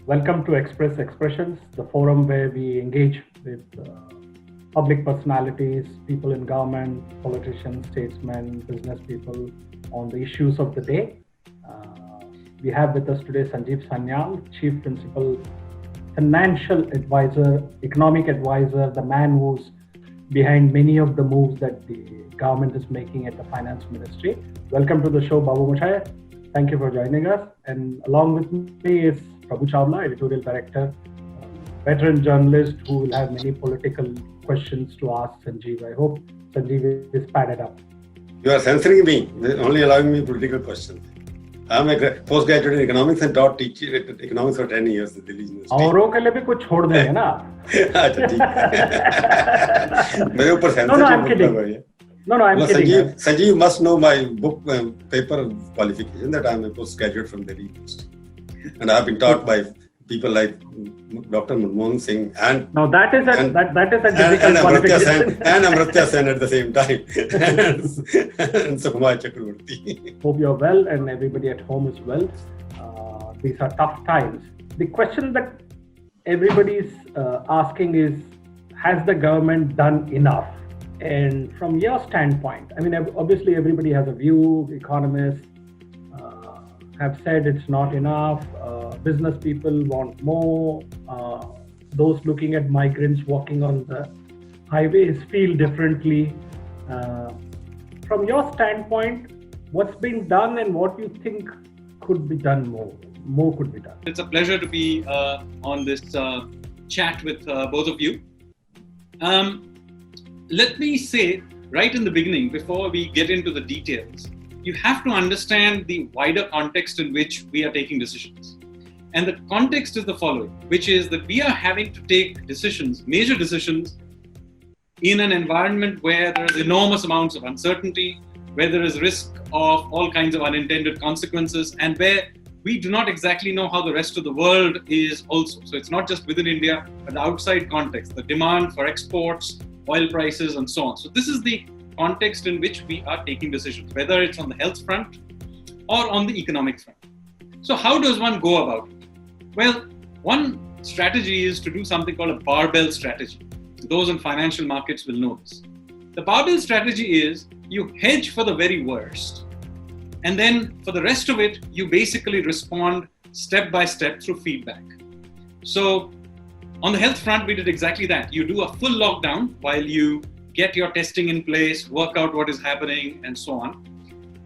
Welcome to Expressions, the forum where we engage with public personalities, people in government, politicians, statesmen, business people on the issues of the day. We have with us today Sanjeev Sanyal, Chief Principal Financial Advisor, Economic Advisor, the man who's behind many of the moves that the government is making at the Finance Ministry. Welcome to the show, Babu Mushai. Thank you for joining us. And along with me is Prabhu Chawla, Editorial Director, veteran journalist who will have many political questions to ask Sanjeev. I hope Sanjeev is padded up. You are censoring me, only allowing me political questions. I am a postgraduate in economics and taught economics for 10 years at Delhi University. औरों के लिए भी कुछ छोड़ देंगे ना? अच्छा ठीक है. मेरे ऊपर censorship. No, I'm kidding. No, I'm kidding. Sanjeev must know my book paper qualification that I am a postgraduate from Delhi University. And I have been taught by people like Dr. Manmohan Singh and that is a difficult qualification. And Amartya Sen at the same time. and Sukumar Chakraborty. Hope you're well and everybody at home is well. These are tough times. The question that everybody is asking is, has the government done enough? And from your standpoint, I mean, obviously everybody has a view. Economists have said it's not enough. Business people want more. Those looking at migrants walking on the highways feel differently. From your standpoint, what's been done and what you think could be done more? More could be done. It's a pleasure to be on this chat with both of you. Let me say right in the beginning, before we get into the details, you have to understand the wider context in which we are taking decisions. And the context is the following, which is that we are having to take decisions, major decisions, in an environment where there is enormous amounts of uncertainty, where there is risk of all kinds of unintended consequences, and where we do not exactly know how the rest of the world is also. So it's not just within India, but the outside context, the demand for exports, oil prices, and so on. So this is the context in which we are taking decisions, whether it's on the health front or on the economic front. So how does one go about it? Well, one strategy is to do something called a barbell strategy. Those in financial markets will know this. The barbell strategy is you hedge for the very worst. And then for the rest of it, you basically respond step by step through feedback. So on the health front, we did exactly that. You do a full lockdown while you get your testing in place, work out what is happening, and so on.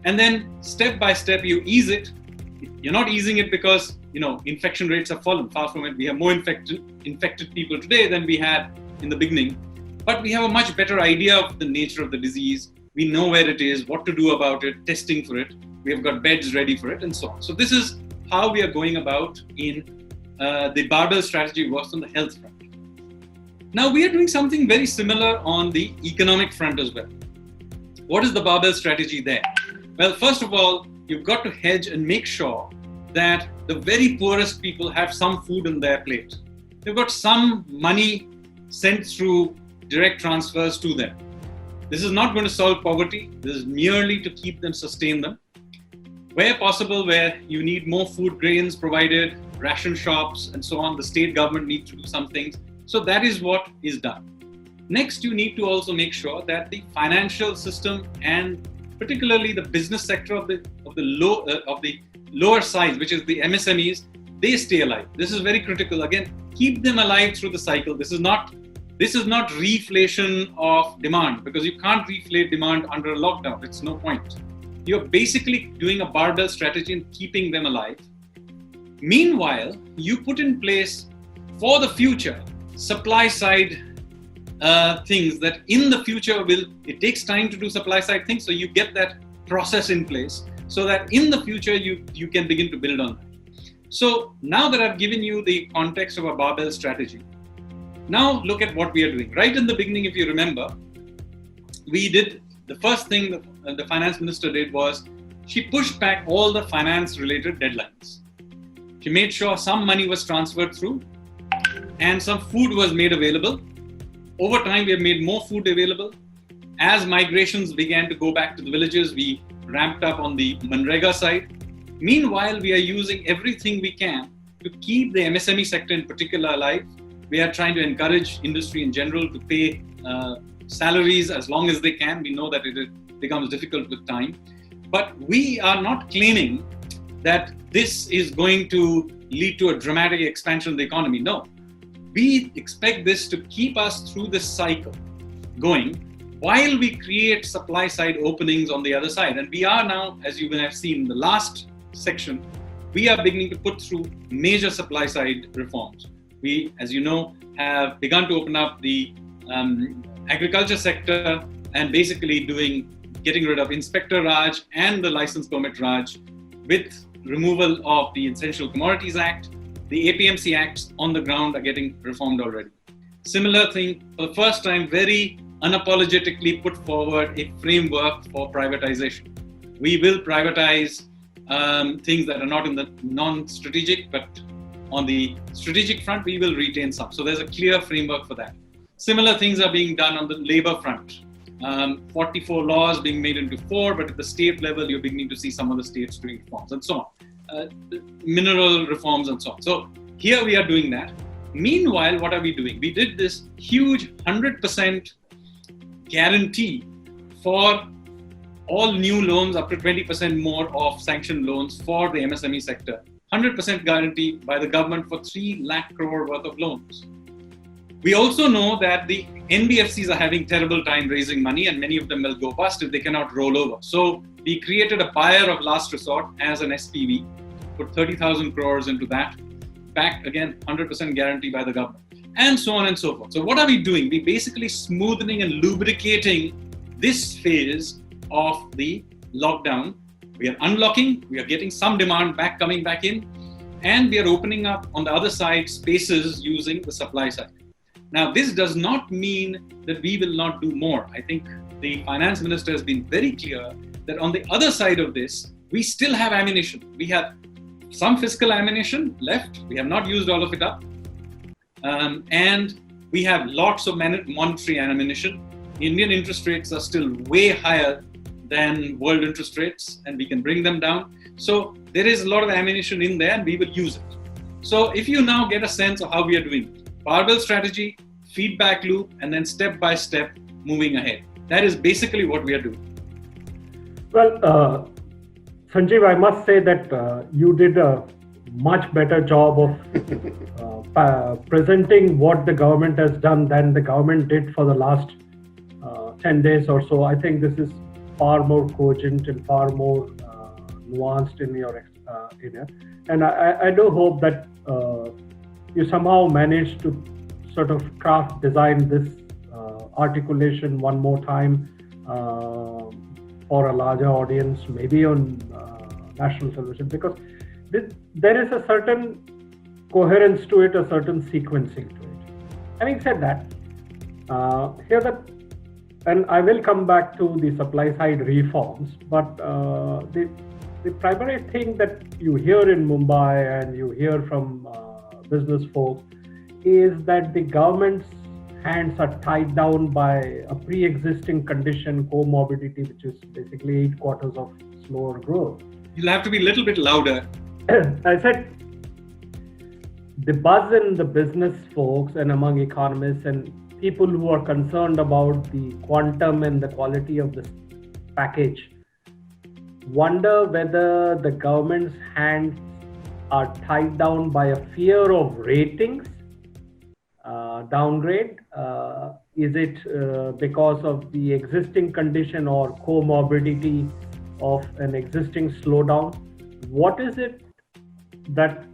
And then step by step, you ease it. You're not easing it because, infection rates have fallen. Far from it. We have more infected people today than we had in the beginning. But we have a much better idea of the nature of the disease. We know where it is, what to do about it, testing for it. We have got beds ready for it, and so on. So this is how we are going about in the barbell strategy works on the health front. Now we are doing something very similar on the economic front as well. What is the barbell strategy there? Well, first of all, you've got to hedge and make sure that the very poorest people have some food in their plate. They've got some money sent through direct transfers to them. This is not going to solve poverty. This is merely to keep them, sustain them. Where possible, where you need more food grains provided, ration shops, and so on, the state government needs to do some things. So that is what is done. Next, you need to also make sure that the financial system and particularly the business sector of the lower size, which is the MSMEs, they stay alive. This is very critical. Again, keep them alive through the cycle. This is not reflation of demand, because you can't reflate demand under a lockdown. It's no point. You're basically doing a barbell strategy and keeping them alive. Meanwhile, you put in place for the future supply side things that in the future it takes time to do supply side things. So you get that process in place so that in the future you can begin to build on that. So now that I've given you the context of a barbell strategy, now look at what we are doing. Right in the beginning, if you remember, we did the first thing the finance minister did was she pushed back all the finance related deadlines. She made sure some money was transferred through and some food was made available. Over time, we have made more food available. As migrations began to go back to the villages, we ramped up on the Manrega side. Meanwhile, we are using everything we can to keep the MSME sector in particular alive. We are trying to encourage industry in general to pay salaries as long as they can. We know that it becomes difficult with time. But we are not claiming that this is going to lead to a dramatic expansion of the economy. No. We expect this to keep us through this cycle going while we create supply side openings on the other side. And we are now, as you will have seen in the last section, we are beginning to put through major supply side reforms. We, as you know, have begun to open up the agriculture sector and basically getting rid of Inspector Raj and the License Permit Raj with removal of the Essential Commodities Act. The APMC Acts on the ground are getting reformed already. Similar thing, for the first time, very unapologetically put forward a framework for privatization. We will privatize things that are not in the non-strategic, but on the strategic front, we will retain some. So there's a clear framework for that. Similar things are being done on the labor front. 44 laws being made into 4, but at the state level, you're beginning to see some of the states doing reforms and so on. Mineral reforms and so on. So here we are doing that. Meanwhile, what are we doing? We did this huge 100% guarantee for all new loans up to 20% more of sanctioned loans for the MSME sector. 100% guarantee by the government for 3 lakh crore worth of loans. We also know that the NBFCs are having terrible time raising money, and many of them will go bust if they cannot roll over. So we created a buyer of last resort as an SPV, put 30,000 crores into that, backed again 100% guarantee by the government, and so on and so forth. So what are we doing? We're basically smoothing and lubricating this phase of the lockdown. We are unlocking, we are getting some demand coming back in, and we are opening up on the other side spaces using the supply side. Now, this does not mean that we will not do more. I think the finance minister has been very clear that on the other side of this, we still have ammunition. We have some fiscal ammunition left. We have not used all of it up. And we have lots of monetary ammunition. Indian interest rates are still way higher than world interest rates, and we can bring them down. So there is a lot of ammunition in there, and we will use it. So if you now get a sense of how we are doing, barbell strategy, feedback loop, and then step by step moving ahead. That is basically what we are doing. Well, Sanjeev, I must say that you did a much better job of presenting what the government has done than the government did for the last 10 days or so. I think this is far more cogent and far more nuanced in your area. And I do hope that you somehow managed to sort of design this articulation one more time for a larger audience, maybe on national television, because there is a certain coherence to it, a certain sequencing to it. Having said that, and I will come back to the supply side reforms, but the primary thing that you hear in Mumbai and you hear from business folks is that the government's hands are tied down by a pre-existing condition, comorbidity, which is basically 8 quarters of slower growth. You'll have to be a little bit louder. I said the buzz in the business folks and among economists and people who are concerned about the quantum and the quality of this package wonder whether the government's hands are tied down by a fear of ratings, downgrade. Is it because of the existing condition or comorbidity of an existing slowdown? What is it that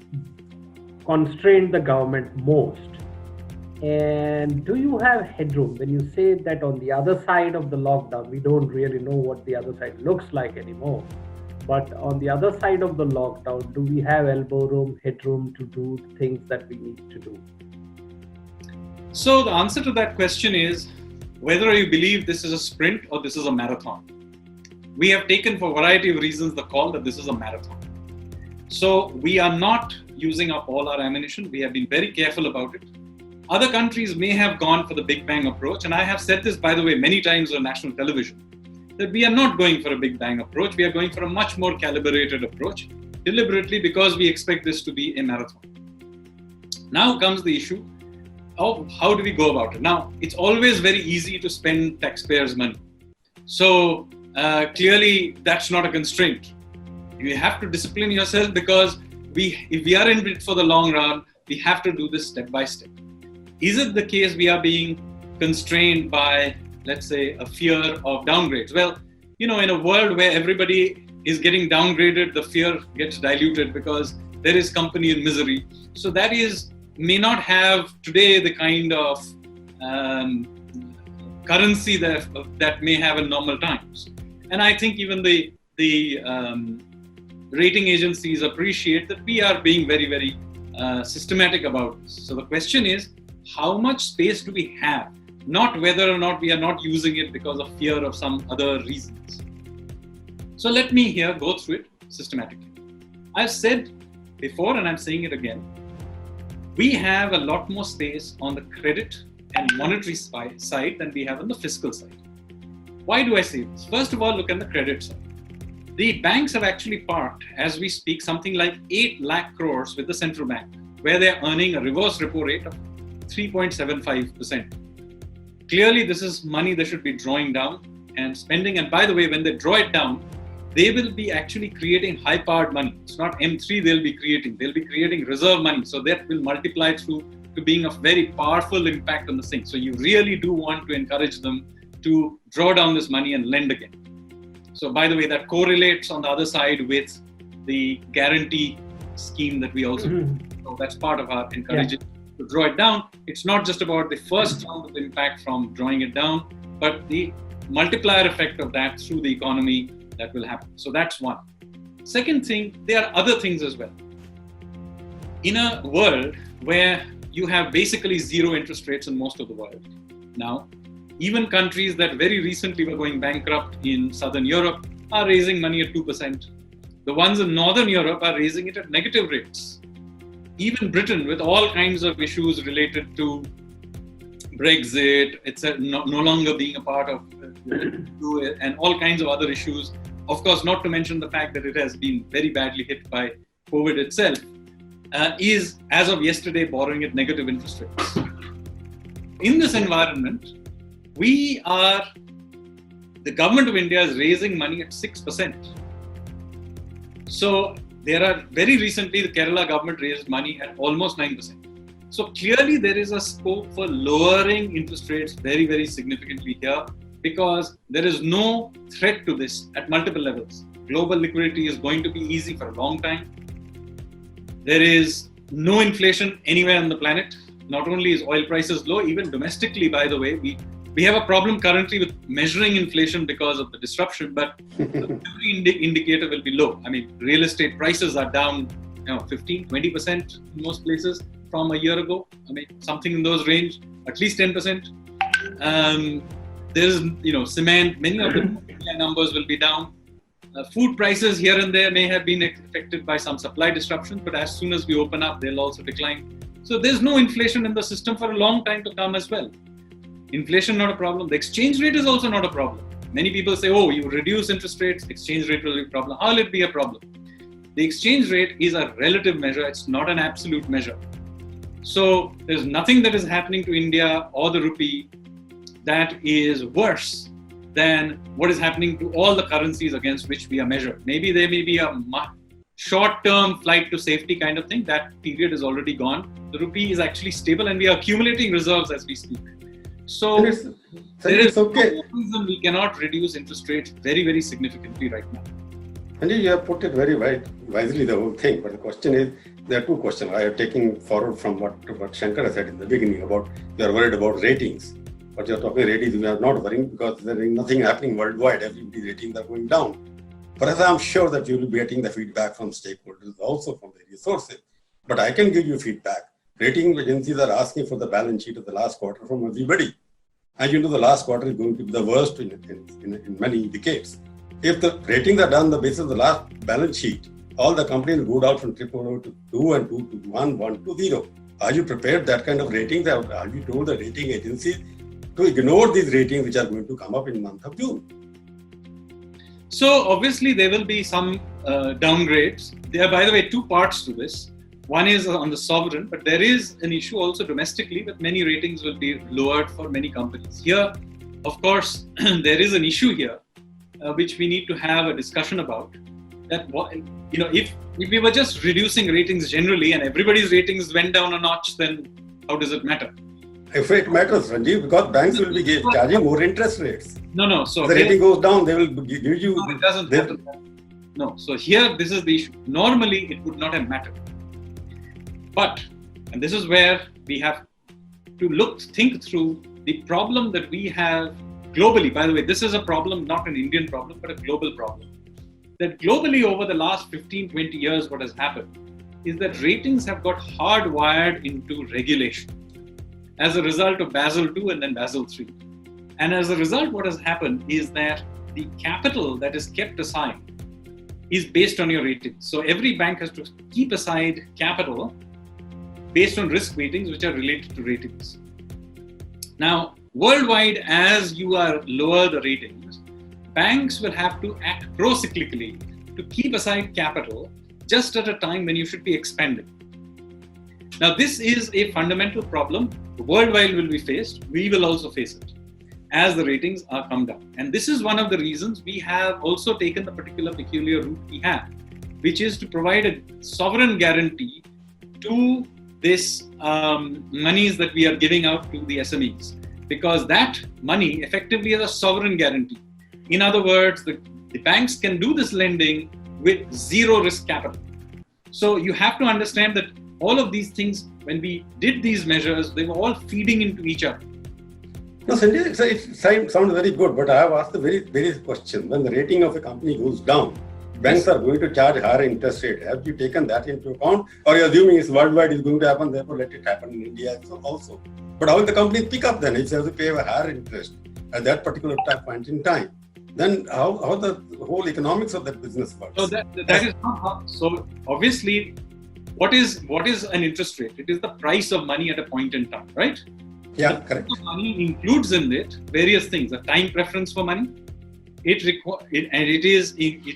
constrained the government most? And do you have headroom when you say that on the other side of the lockdown, we don't really know what the other side looks like anymore, but on the other side of the lockdown, do we have elbow room, headroom to do things that we need to do? So the answer to that question is whether you believe this is a sprint or this is a marathon. We have taken, for a variety of reasons, the call that this is a marathon. So we are not using up all our ammunition. We have been very careful about it. Other countries may have gone for the Big Bang approach. And I have said this, by the way, many times on national television, that we are not going for a Big Bang approach. We are going for a much more calibrated approach, deliberately, because we expect this to be a marathon. Now comes the issue of how do we go about it. Now, it's always very easy to spend taxpayers' money. So clearly, that's not a constraint. You have to discipline yourself because if we are in it for the long run, we have to do this step by step. Is it the case we are being constrained by, let's say, a fear of downgrades? Well, in a world where everybody is getting downgraded, the fear gets diluted because there is company in misery. So that may not have today the kind of currency that may have in normal times. And I think even the rating agencies appreciate that we are being very, very systematic about this. So the question is, how much space do we have? Not whether or not we are not using it because of fear of some other reasons. So let me here go through it systematically. I've said before, and I'm saying it again, we have a lot more space on the credit and monetary side than we have on the fiscal side. Why do I say this? First of all, look at the credit side. The banks have actually parked, as we speak, something like 8 lakh crores with the central bank, where they're earning a reverse repo rate of 3.75%. Clearly, this is money they should be drawing down and spending. And by the way, when they draw it down, they will be actually creating high-powered money. It's not M3 they'll be creating. They'll be creating reserve money. So that will multiply through to being a very powerful impact on the thing. So you really do want to encourage them to draw down this money and lend again. So by the way, that correlates on the other side with the guarantee scheme that we also do. So that's part of our encouraging to draw it down. It's not just about the first round of impact from drawing it down, but the multiplier effect of that through the economy that will happen. So that's one. Second thing, there are other things as well. In a world where you have basically zero interest rates in most of the world now, even countries that very recently were going bankrupt in Southern Europe are raising money at 2%. The ones in Northern Europe are raising it at negative rates. Even Britain, with all kinds of issues related to Brexit, etc., no longer being a part of and all kinds of other issues. Of course, not to mention the fact that it has been very badly hit by COVID itself, is, as of yesterday, borrowing at negative interest rates. In this environment, the government of India is raising money at 6%. So very recently, the Kerala government raised money at almost 9%. So clearly there is a scope for lowering interest rates very, very significantly here because there is no threat to this at multiple levels. Global liquidity is going to be easy for a long time. There is no inflation anywhere on the planet. Not only is oil prices low, even domestically, by the way, we have a problem currently with measuring inflation because of the disruption, but every indicator will be low. I mean, real estate prices are down 15, 20% in most places from a year ago. I mean, something in those range, at least 10%. There's, cement, many of the numbers will be down. Food prices here and there may have been affected by some supply disruptions, but as soon as we open up, they'll also decline. So there's no inflation in the system for a long time to come as well. Inflation not a problem. The exchange rate is also not a problem. Many people say, oh, you reduce interest rates, exchange rate will be a problem. How will it be a problem? The exchange rate is a relative measure. It's not an absolute measure. So there's nothing that is happening to India or the rupee that is worse than what is happening to all the currencies against which we are measured. Maybe there may be a short-term flight to safety kind of thing. That period is already gone. The rupee is actually stable and we are accumulating reserves as we speak. So there is no reason we cannot reduce interest rates very, very significantly right now. Sanjeev, you have put it very wisely, the whole thing. But the question is, there are two questions. I am taking forward from what Shankar said in the beginning about you are worried about ratings. But you are talking ratings, we are not worrying because there is nothing happening worldwide. Everybody's ratings are going down. But I am sure that you will be getting the feedback from stakeholders, also from various sources. But I can give you feedback. Rating agencies are asking for the balance sheet of the last quarter from everybody. And the last quarter is going to be the worst in many decades. If the ratings are done on the basis of the last balance sheet, all the companies go down from 0.00 to 2 and 2 to 1, 1 to 0. Are you prepared that kind of ratings? Are you told the rating agencies to ignore these ratings which are going to come up in the month of June? So obviously there will be some downgrades. There are, by the way, two parts to this. One is on the sovereign, but there is an issue also domestically that many ratings will be lowered for many companies. Here, of course, there is an issue here which we need to have a discussion about. That if we were just reducing ratings generally and everybody's ratings went down a notch, then how does it matter? If it matters, Sanjeev, because banks will be charging more interest rates. No. So if the rating goes down, they will give you. No, it doesn't matter. No. So here, this is the issue. Normally, it would not have mattered. But, and this is where we have to think through the problem that we have globally. By the way, this is a problem, not an Indian problem, but a global problem. That globally over the last 15, 20 years, what has happened is that ratings have got hardwired into regulation as a result of Basel II and then Basel III. And as a result, what has happened is that the capital that is kept aside is based on your ratings. So every bank has to keep aside capital based on risk weightings which are related to ratings. Now, worldwide, as you are lower the ratings, banks will have to act pro-cyclically to keep aside capital just at a time when you should be expanding. Now, this is a fundamental problem. Worldwide will be faced. We will also face it as the ratings are come down. And this is one of the reasons we have also taken the particular peculiar route we have, which is to provide a sovereign guarantee to this monies that we are giving out to the SMEs, because that money effectively is a sovereign guarantee. In other words, the banks can do this lending with zero risk capital. So you have to understand that all of these things, when we did these measures, they were all feeding into each other. No, Sanjay, it sounds very good, but I have asked the very question. When the rating of a company goes down, banks are going to charge higher interest rate. Have you taken that into account? Or you're assuming it's worldwide, is going to happen, therefore let it happen in India also. But how will the company pick up then? If they have to pay a higher interest at that particular point in time, then how the whole economics of that business works? So that is not how. So obviously, what is an interest rate? It is the price of money at a point in time, right? Yeah, the correct. Price of money includes in it various things: a time preference for money. It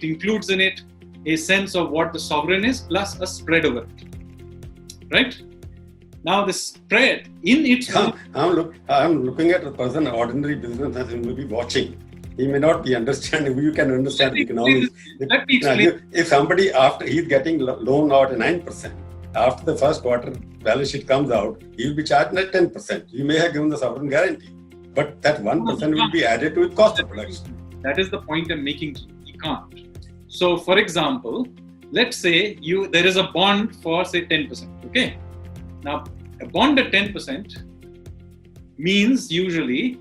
includes in it a sense of what the sovereign is plus a spread over it, right? Now the spread in its. I'm looking at a person, ordinary business, who will be watching. He may not be understanding. You can understand economics. Let me explain. If somebody, after he's getting loan out at 9%, after the first quarter balance sheet comes out, he will be charged at 10%. You may have given the sovereign guarantee, but that 1% will be added to his cost of production. That is the point I'm making. You can't. So, for example, let's say there is a bond for say 10%. Okay. Now, a bond at 10% means usually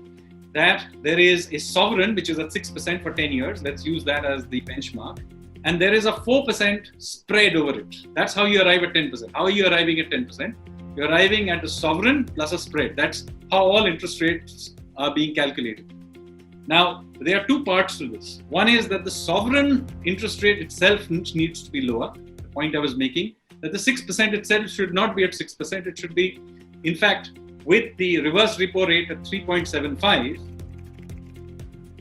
that there is a sovereign which is at 6% for 10 years. Let's use that as the benchmark. And there is a 4% spread over it. That's how you arrive at 10%. How are you arriving at 10%? You're arriving at a sovereign plus a spread. That's how all interest rates are being calculated. Now, there are two parts to this. One is that the sovereign interest rate itself needs to be lower. The point I was making, that the 6% itself should not be at 6%. It should be, in fact, with the reverse repo rate at 3.75,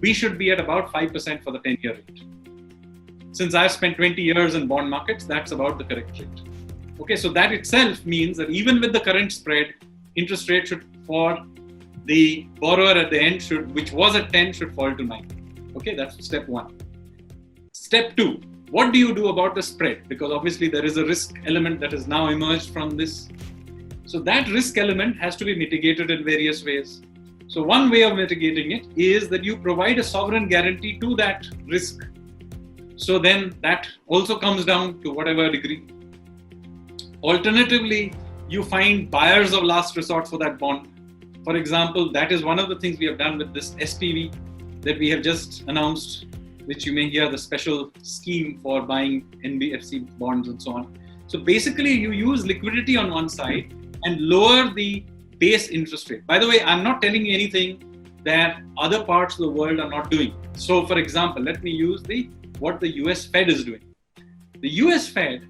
we should be at about 5% for the 10-year rate. Since I've spent 20 years in bond markets, that's about the correct rate. Okay, so that itself means that even with the current spread, interest rate should, for the borrower at the end, which was at 10, should fall to 9. Okay, that's step one. Step two, what do you do about the spread? Because obviously there is a risk element that has now emerged from this. So that risk element has to be mitigated in various ways. So one way of mitigating it is that you provide a sovereign guarantee to that risk. So then that also comes down to whatever degree. Alternatively, you find buyers of last resort for that bond. For example, that is one of the things we have done with this SPV that we have just announced, which you may hear the special scheme for buying NBFC bonds and so on. So basically, you use liquidity on one side and lower the base interest rate. By the way, I'm not telling you anything that other parts of the world are not doing. So for example, let me use what the US Fed is doing. The US Fed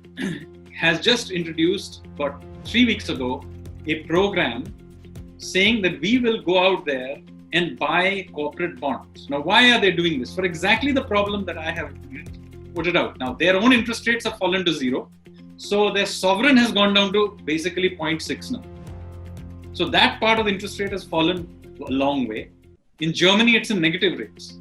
has just introduced, about 3 weeks ago, a program saying that we will go out there and buy corporate bonds. Now, why are they doing this? For exactly the problem that I have put it out. Now, their own interest rates have fallen to zero. So their sovereign has gone down to basically 0.6 now. So that part of the interest rate has fallen a long way. In Germany, it's in negative rates.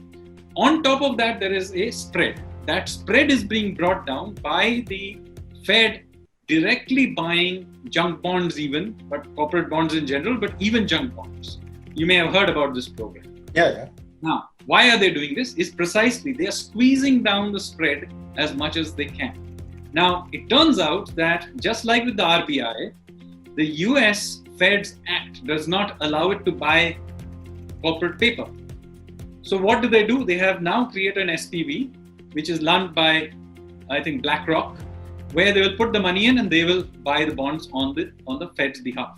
On top of that, there is a spread. That spread is being brought down by the Fed directly buying junk bonds even, but corporate bonds in general, but even junk bonds. You may have heard about this program. Yeah. Now, why are they doing this? Is precisely they are squeezing down the spread as much as they can. Now, it turns out that just like with the RBI, the US Fed's Act does not allow it to buy corporate paper. So what do? They have now created an SPV, which is run by, I think, BlackRock, where they will put the money in and they will buy the bonds on the Fed's behalf.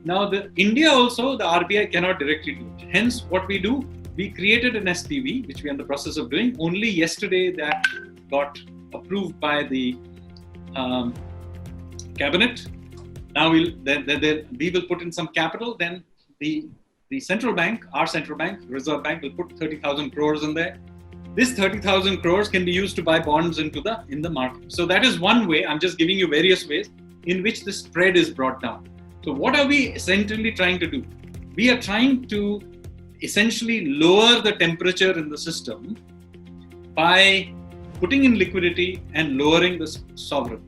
Now, India also, the RBI cannot directly do it. Hence, what we do, we created an SPV, which we are in the process of doing. Only yesterday that got approved by the cabinet. Now we will put in some capital. Then the central bank, our central bank, Reserve Bank, will put 30,000 crores in there. This 30,000 crores can be used to buy bonds in the market. So that is one way. I'm just giving you various ways in which the spread is brought down. So what are we essentially trying to do? We are trying to essentially lower the temperature in the system by putting in liquidity and lowering the sovereign.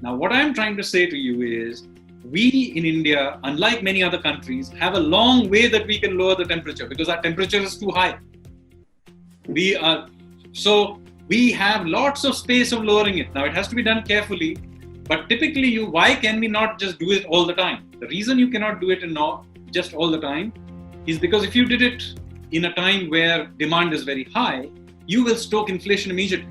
Now, what I'm trying to say to you is, we in India, unlike many other countries, have a long way that we can lower the temperature because our temperature is too high. We have lots of space of lowering it. Now, it has to be done carefully, but typically, why can we not just do it all the time? The reason you cannot do it just all the time is because if you did it in a time where demand is very high, you will stoke inflation immediately.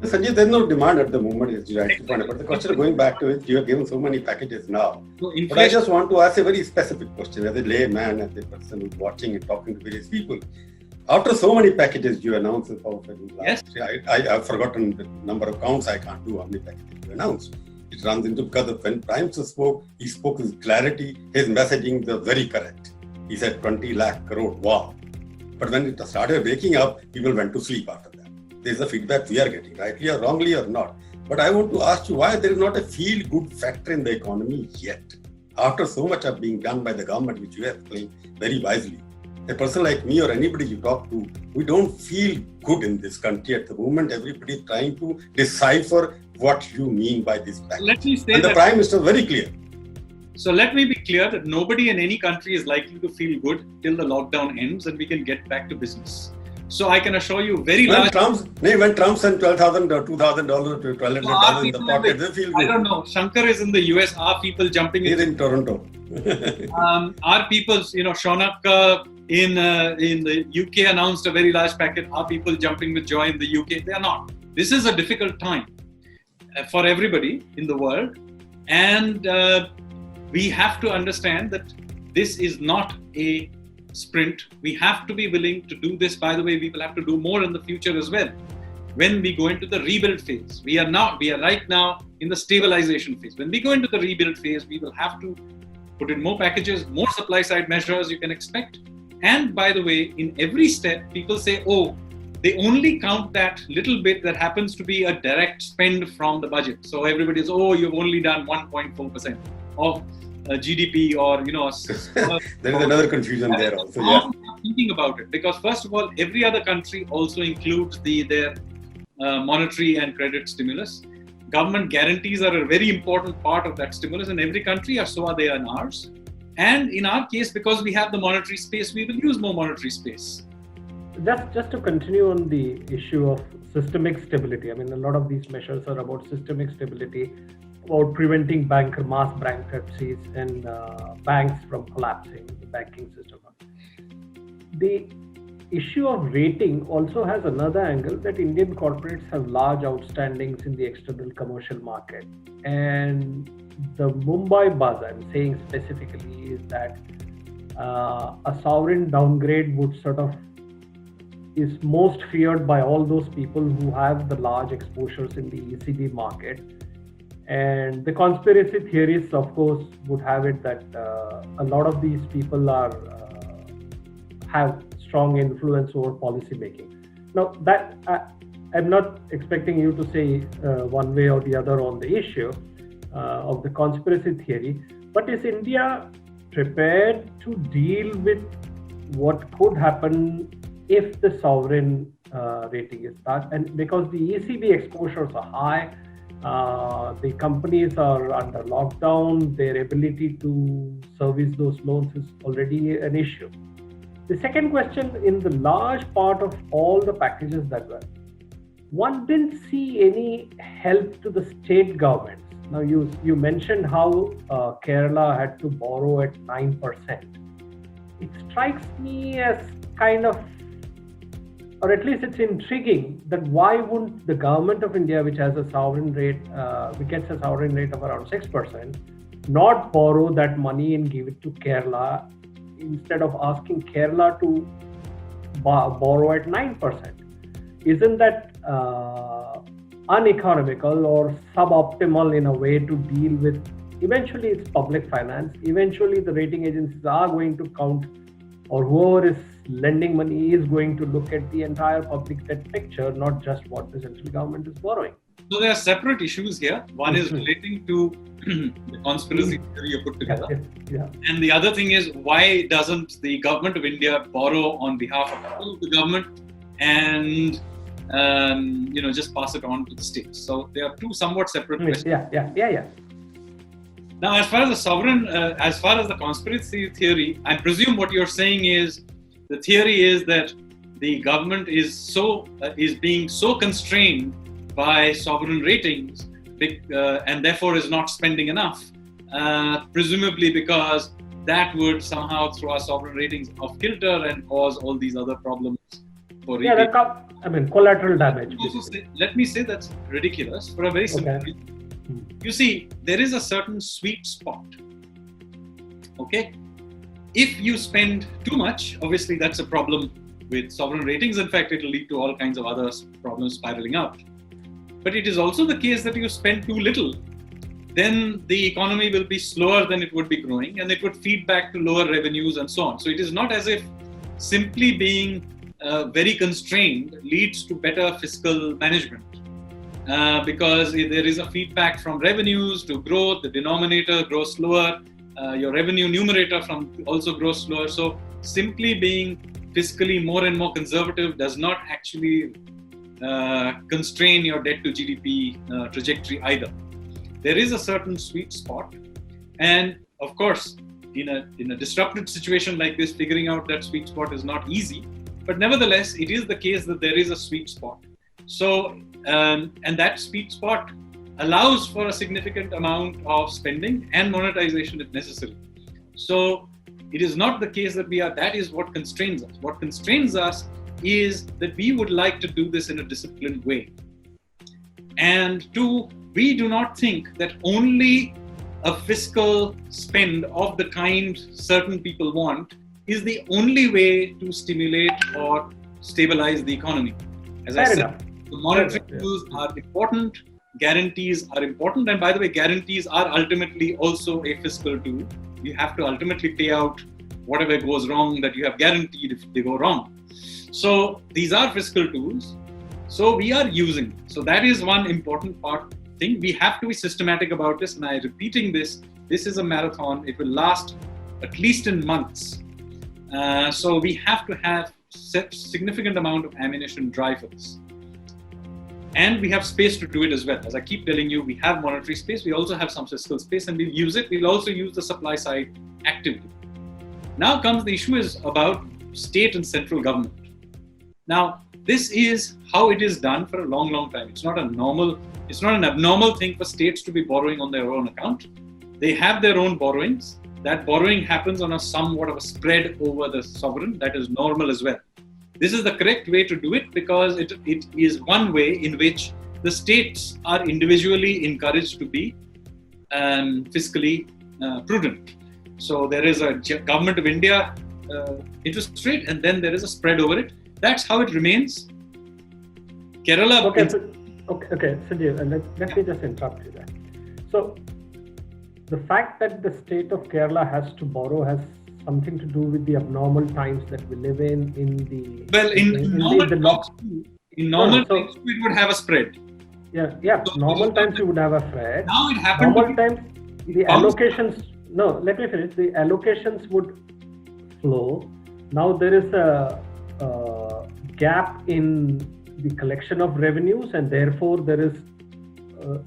Sanjeev, there's no demand at the moment, as you rightly pointed out. But the question going back to it, you have given so many packages now. So but I just want to ask a very specific question as a layman, as a person who's watching and talking to various people. After so many packages you announced in Power Federal last year, I've forgotten the number of counts. I can't do how many packages you announced. It runs into because when Prime Minister spoke, he spoke with clarity. His messaging was very correct. He said 20 lakh crore, wow. But when it started waking up, people went to sleep after that. There's the feedback we are getting, rightly or wrongly or not. But I want to ask you why there is not a feel-good factor in the economy yet. After so much of being done by the government, which you have explained very wisely. A person like me or anybody you talk to, we don't feel good in this country at the moment. Everybody is trying to decipher what you mean by this package. Let me say and the Prime Minister is very clear. So let me be clear that nobody in any country is likely to feel good till the lockdown ends and we can get back to business. So I can assure you very when large... Trump sent $12,000 or $2,000 to $1,200 in the pocket, they feel good. I don't know. Shankar is in the US. Are people jumping He's in Toronto. Are people, Shaunak in the UK announced a very large packet. Are people jumping with joy in the UK? They are not. This is a difficult time for everybody in the world. And we have to understand that this is not a sprint. We have to be willing to do this. By the way, we will have to do more in the future as well. When we go into the rebuild phase, we are right now in the stabilization phase. When we go into the rebuild phase, we will have to put in more packages, more supply side measures you can expect. And by the way, in every step, people say, oh, they only count that little bit that happens to be a direct spend from the budget. So everybody is, oh, you've only done 1.4% of GDP or, There is another confusion there also. I'm thinking about it because first of all, every other country also includes their monetary and credit stimulus. Government guarantees are a very important part of that stimulus in every country, so are they in ours. And in our case, because we have the monetary space, we will use more monetary space. Just to continue on the issue of systemic stability, I mean, a lot of these measures are about systemic stability, about preventing mass bankruptcies and banks from collapsing, the banking system. The issue of rating also has another angle that Indian corporates have large outstandings in the external commercial market. And the Mumbai buzz, I'm saying specifically, is that a sovereign downgrade would is most feared by all those people who have the large exposures in the ECB market. And the conspiracy theories, of course, would have it that a lot of these people have strong influence over policy making. Now, that I'm not expecting you to say one way or the other on the issue of the conspiracy theory, but is India prepared to deal with what could happen if the sovereign rating is that? And because the ECB exposures are high, the companies are under lockdown, their ability to service those loans is already an issue. The second question, in the large part of all the packages that were, one didn't see any help to the state governments. Now, you mentioned how Kerala had to borrow at 9%. It strikes me as kind of, or at least it's intriguing, that why wouldn't the government of India, which has a sovereign rate, which gets a sovereign rate of around 6%, not borrow that money and give it to Kerala instead of asking Kerala to borrow at 9%? Isn't that uneconomical or suboptimal in a way to deal with? Eventually it's public finance. Eventually the rating agencies are going to count, or whoever is lending money is going to look at the entire public debt picture, not just what the central government is borrowing. So there are separate issues here. One is relating to the conspiracy theory you put together. Yeah. And the other thing is, why doesn't the government of India borrow on behalf of the government and just pass it on to the states? So there are two somewhat separate questions. Yeah. Now, as far as the sovereign, as far as the conspiracy theory, I presume what you're saying is, the theory is that the government is being so constrained by sovereign ratings and therefore is not spending enough, presumably because that would somehow throw our sovereign ratings off kilter and cause all these other problems for retail. Collateral damage. Let me say that's ridiculous for a very simple reason. You see, there is a certain sweet spot. Okay? If you spend too much, obviously that's a problem with sovereign ratings. In fact, it will lead to all kinds of other problems spiraling out. But it is also the case that you spend too little, then the economy will be slower than it would be growing, and it would feed back to lower revenues and so on. So it is not as if simply being very constrained leads to better fiscal management. Because there is a feedback from revenues to growth, the denominator grows slower, your revenue numerator also grows slower. So simply being fiscally more and more conservative does not actually constrain your debt to GDP trajectory either. There is a certain sweet spot, and of course, in a disrupted situation like this, figuring out that sweet spot is not easy. But nevertheless, it is the case that there is a sweet spot. So, and that sweet spot allows for a significant amount of spending and monetization if necessary. So, it is not the case that that is what constrains us. What constrains us is that we would like to do this in a disciplined way. And two, we do not think that only a fiscal spend of the kind certain people want is the only way to stimulate or stabilize the economy. As I said, the monetary tools are important, guarantees are important, and by the way, guarantees are ultimately also a fiscal tool. You have to ultimately pay out whatever goes wrong that you have guaranteed if they go wrong. So these are fiscal tools. So we are using them. So that is one important thing. We have to be systematic about this, and I'm repeating this. This is a marathon. It will last at least in months. So we have to have significant amount of ammunition dry for this. And we have space to do it as well. As I keep telling you, we have monetary space. We also have some fiscal space, and we'll use it. We'll also use the supply side actively. Now comes the issue is about state and central government. Now, this is how it is done for a long, long time. It's not an abnormal thing for states to be borrowing on their own account. They have their own borrowings. That borrowing happens on a somewhat of a spread over the sovereign. That is normal as well. This is the correct way to do it because it is one way in which the states are individually encouraged to be fiscally prudent. So there is a Government of India interest rate, and then there is a spread over it. That's how it remains. Kerala. Okay, Sanjeev, and let me just interrupt you there. So the fact that the state of Kerala has to borrow has something to do with the abnormal times that we live in In normal times, it would have a spread. Yeah. So normal times you would have a spread. Now it happened. Normal times, the allocations. No, let me finish. The allocations would flow. Now there is a gap in the collection of revenues, and therefore there is,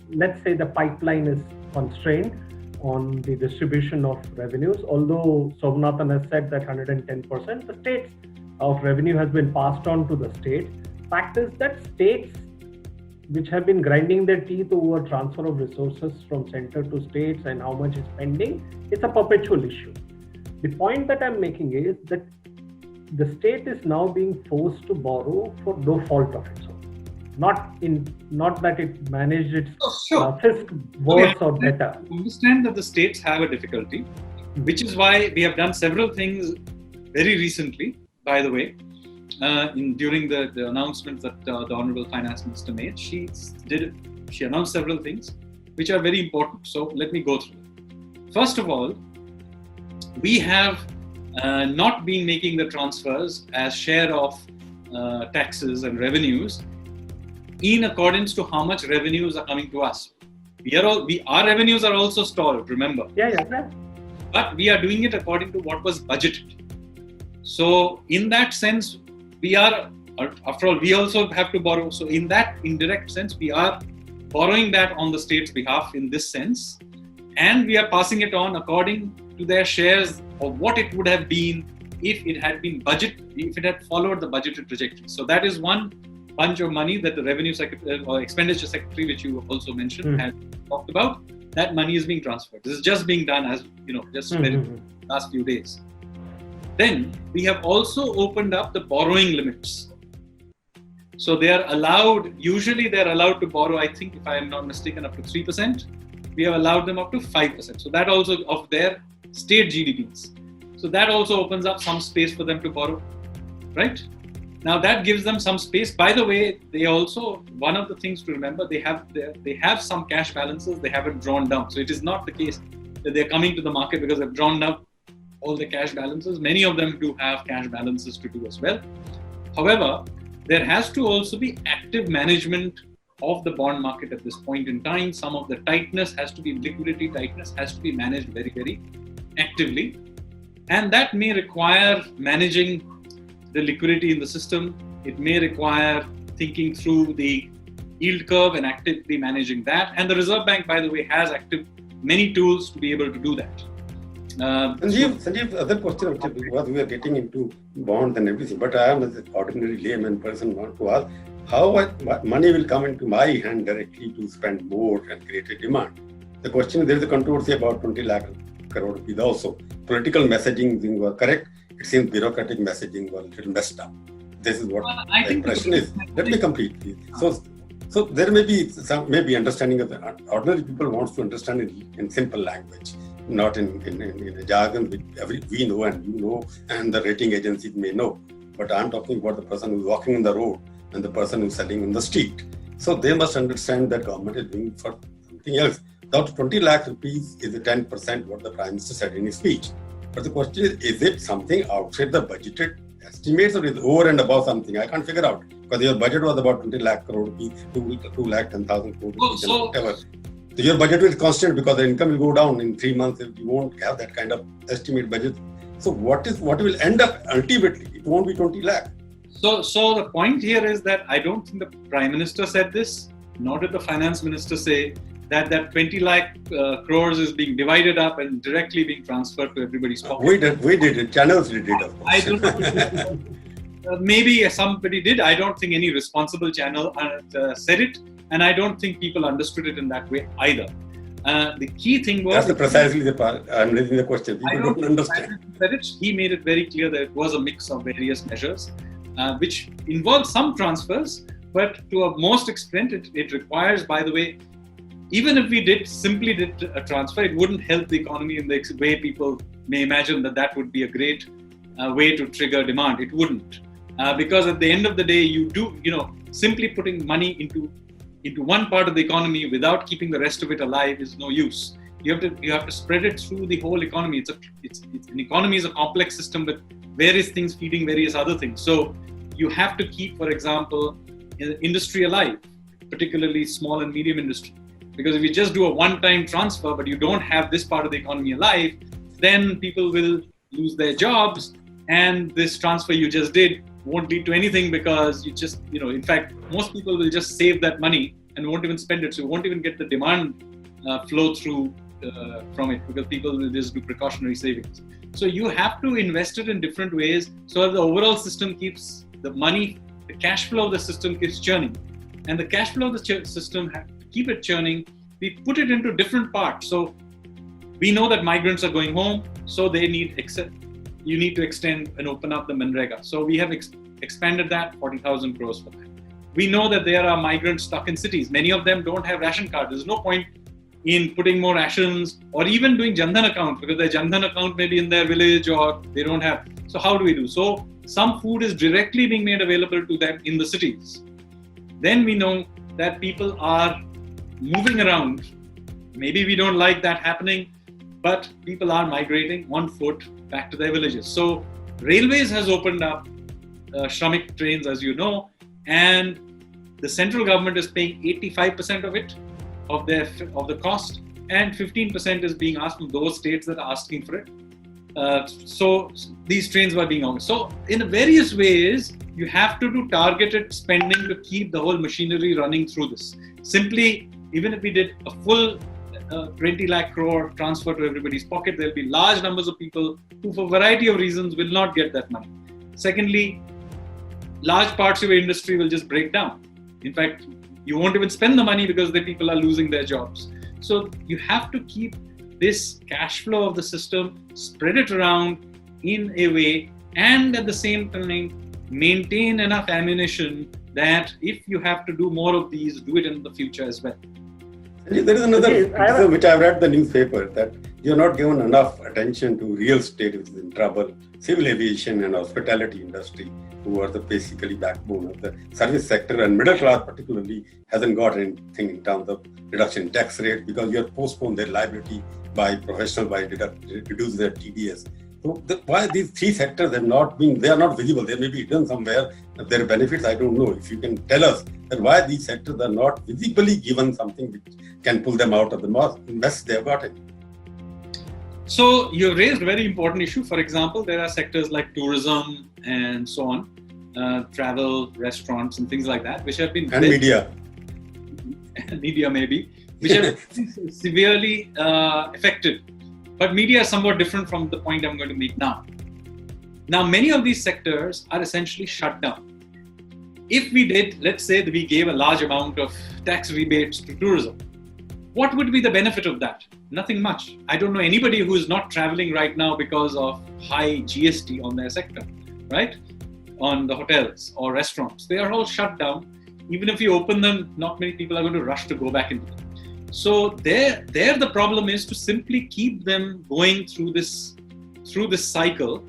let's say, the pipeline is constrained on the distribution of revenues. Although Somnathan has said that 110%, the states of revenue has been passed on to the states. Fact is that states which have been grinding their teeth over transfer of resources from center to states and how much is pending, it's a perpetual issue. The point that I'm making is that the state is now being forced to borrow for no fault of its own. Not that it managed its fisc worse or better. I understand that the states have a difficulty, which is why we have done several things very recently, by the way. During the announcements that the Honorable Finance Minister made, she announced several things which are very important. So let me go through it. First of all, we have not been making the transfers as share of taxes and revenues in accordance to how much revenues are coming to us. Our revenues are also stalled, remember? Yeah. But we are doing it according to what was budgeted. So in that sense, we are, after all, we also have to borrow. So in that indirect sense, we are borrowing that on the state's behalf in this sense. And we are passing it on according to their shares of what it would have been if it had been if it had followed the budgeted trajectory. So that is one bunch of money that the Revenue Secretary or Expenditure Secretary, which you also mentioned, had talked about. That money is being transferred. This is just being done as, just last few days. Then we have also opened up the borrowing limits. So usually they're allowed to borrow, I think, if I am not mistaken, up to 3%. We have allowed them up to 5%. So that also of their state GDPs. So that also opens up some space for them to borrow, right? Now that gives them some space. By the way, one of the things to remember, they have some cash balances they haven't drawn down. So it is not the case that they're coming to the market because they've drawn down all the cash balances. Many of them do have cash balances to do as well. However, there has to also be active management of the bond market at this point in time. Some of the liquidity tightness has to be managed very, very actively. And that may require managing the liquidity in the system. It may require thinking through the yield curve and actively managing that. And the Reserve Bank, by the way, has many tools to be able to do that. Sanjeev, other question, because we are getting into bonds and everything, but I am as an ordinary layman person want to ask, how money will come into my hand directly to spend more and create a demand? The question is, there is a controversy about 20 lakh crore rupees also. Political messaging was correct. It seems bureaucratic messaging was a little messed up. This is what the impression is. Let me complete, please. So there may be some understanding of the ordinary people wants to understand it in simple language, not in a jargon which we know and you know and the rating agencies may know. But I'm talking about the person who's walking on the road and the person who's selling on the street. So they must understand that government is doing for something else. That 20 lakh rupees is the 10% what the Prime Minister said in his speech. But the question is it something outside the budgeted estimates or is over and above something? I can't figure out. Because your budget was about 20 lakh crore rupees, 2 lakh 10,000 crore rupees, and whatever. So your budget is constant because the income will go down in 3 months if you won't have that kind of estimate budget. So what will end up ultimately? It won't be 20 lakh. So the point here is that I don't think the Prime Minister said this, nor did the Finance Minister say that 20 lakh crores is being divided up and directly being transferred to everybody's pocket. We did it. Channels did it, of course. I don't know. Maybe somebody did. I don't think any responsible channel said it, and I don't think people understood it in that way either. The key thing was... That's precisely the part. I'm raising the question. People don't understand. He made it very clear that it was a mix of various measures, which involved some transfers, but to a most extent, it requires, by the way, even if we simply did a transfer, it wouldn't help the economy in the way people may imagine that would be a great way to trigger demand. It wouldn't. Because at the end of the day, simply putting money into one part of the economy without keeping the rest of it alive is no use. You have to spread it through the whole economy. An economy is a complex system with various things feeding various other things. So you have to keep, for example, industry alive, particularly small and medium industry. Because if you just do a one-time transfer, but you don't have this part of the economy alive, then people will lose their jobs, and this transfer you just did won't lead to anything, because you just, in fact, most people will just save that money and won't even spend it. So you won't even get the demand flow through from it, because people will just do precautionary savings. So you have to invest it in different ways so that the overall system keeps the money, the cash flow of the system keeps churning. And the cash flow of the system, to keep it churning, we put it into different parts. So we know that migrants are going home, so they need you need to extend and open up the Manrega. So we have expanded that, 40,000 crores for that. We know that there are migrants stuck in cities. Many of them don't have ration cards. There's no point in putting more rations or even doing Jan Dhan account, because their Jan Dhan account may be in their village or they don't have. So how do we do? So some food is directly being made available to them in the cities. Then we know that people are moving around. Maybe we don't like that happening, but people are migrating on foot back to their villages. So railways has opened up Shramik trains, as you know, and the central government is paying 85% of it, of the cost, and 15% is being asked from those states that are asking for it. So these trains were being organized. So in various ways, you have to do targeted spending to keep the whole machinery running through this. Simply, even if we did a full 20 lakh crore transfer to everybody's pocket, there'll be large numbers of people who, for a variety of reasons, will not get that money. Secondly, large parts of your industry will just break down. In fact, you won't even spend the money because the people are losing their jobs. So you have to keep this cash flow of the system, spread it around in a way, and at the same time, maintain enough ammunition that if you have to do more of these, do it in the future as well. There is another criticism which I've read in the newspaper, that you're not given enough attention to real estate, which is in trouble, civil aviation and hospitality industry, who are the basically backbone of the service sector, and middle class particularly hasn't got anything in terms of reduction in tax rate, because you have postponed their liability by professional by reduce their TDS. So why these three sectors have not been, they are not visible. They may be hidden somewhere. Their benefits, I don't know. If you can tell us that why these sectors are not visibly given something which can pull them out of the mess they have got in. So you raised a very important issue. For example, there are sectors like tourism and so on, travel, restaurants and things like that, which have been... And media. Media maybe, which have been severely affected. But media is somewhat different from the point I'm going to make now. Now, many of these sectors are essentially shut down. If we did, let's say that we gave a large amount of tax rebates to tourism, what would be the benefit of that? Nothing much. I don't know anybody who is not traveling right now because of high GST on their sector, right? On the hotels or restaurants. They are all shut down. Even if you open them, not many people are going to rush to go back into them. So there the problem is to simply keep them going through this cycle.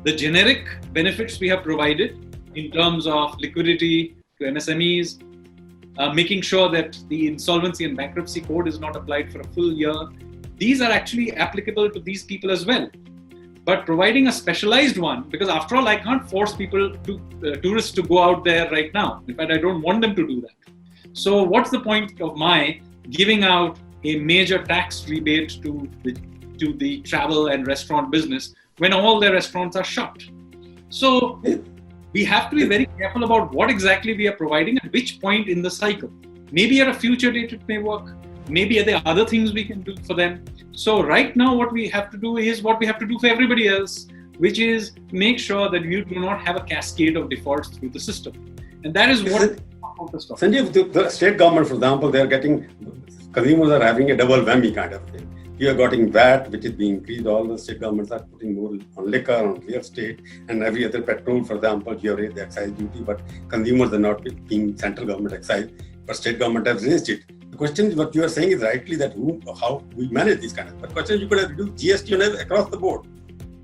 The generic benefits we have provided in terms of liquidity to MSMEs, making sure that the insolvency and bankruptcy code is not applied for a full year. These are actually applicable to these people as well. But providing a specialized one, because after all, I can't force people tourists to go out there right now. In fact, I don't want them to do that. So what's the point of my giving out a major tax rebate to the travel and restaurant business when all their restaurants are shut? So we have to be very careful about what exactly we are providing at which point in the cycle. Maybe at a future date it may work. Maybe there are other things we can do for them. So right now what we have to do is what we have to do for everybody else, which is make sure that you do not have a cascade of defaults through the system. And that is what... Sanjeev, the state government, for example, they are getting, consumers are having a double whammy kind of thing. You are getting VAT, which is being increased. All the state governments are putting more on liquor, on real estate, and every other petrol, for example, you have raised the excise duty, but consumers are not being central government excise, but state government has raised it. The question is, what you are saying is rightly that how we manage this kind of. But the question is, you could have reduced GST across the board.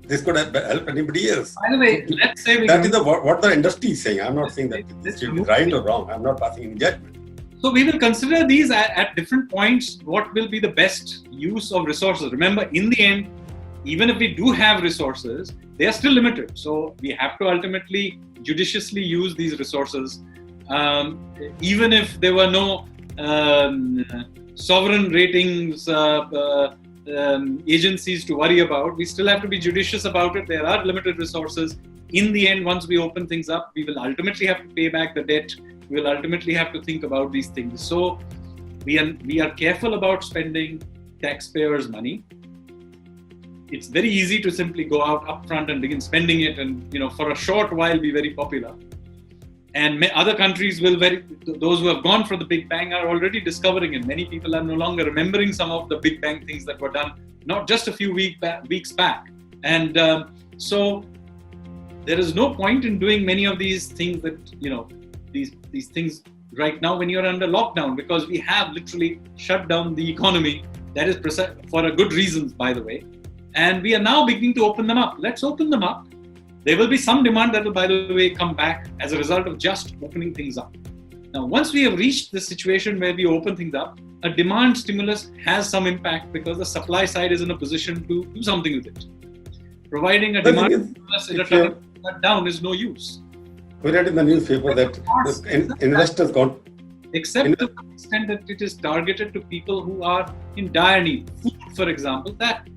This could have helped anybody else. By the way, let's say that is what the industry is saying. I'm not saying that this should be right or wrong. I'm not passing any judgment. So we will consider these at different points, what will be the best use of resources. Remember, in the end, even if we do have resources, they are still limited. So we have to ultimately judiciously use these resources Even if there were no sovereign ratings agencies to worry about, we still have to be judicious about it. There are limited resources. In the end, once we open things up, we will ultimately have to pay back the debt. We will ultimately have to think about these things. So we are careful about spending taxpayers' money. It's very easy to simply go out upfront and begin spending it, and for a short while be very popular. And other countries will those who have gone for the Big Bang are already discovering it. Many people are no longer remembering some of the Big Bang things that were done not just a few weeks back. And so there is no point in doing many of these things that, these things right now when you're under lockdown, because we have literally shut down the economy. That is for a good reasons, by the way. And we are now beginning to open them up. Let's open them up. There will be some demand that will, by the way, come back as a result of just opening things up. Now, once we have reached the situation where we open things up, a demand stimulus has some impact because the supply side is in a position to do something with it. Providing a demand stimulus in a time shut down is no use. We read in the newspaper that investors got... Except to the extent that it is targeted to people who are in dire need. Food, for example, that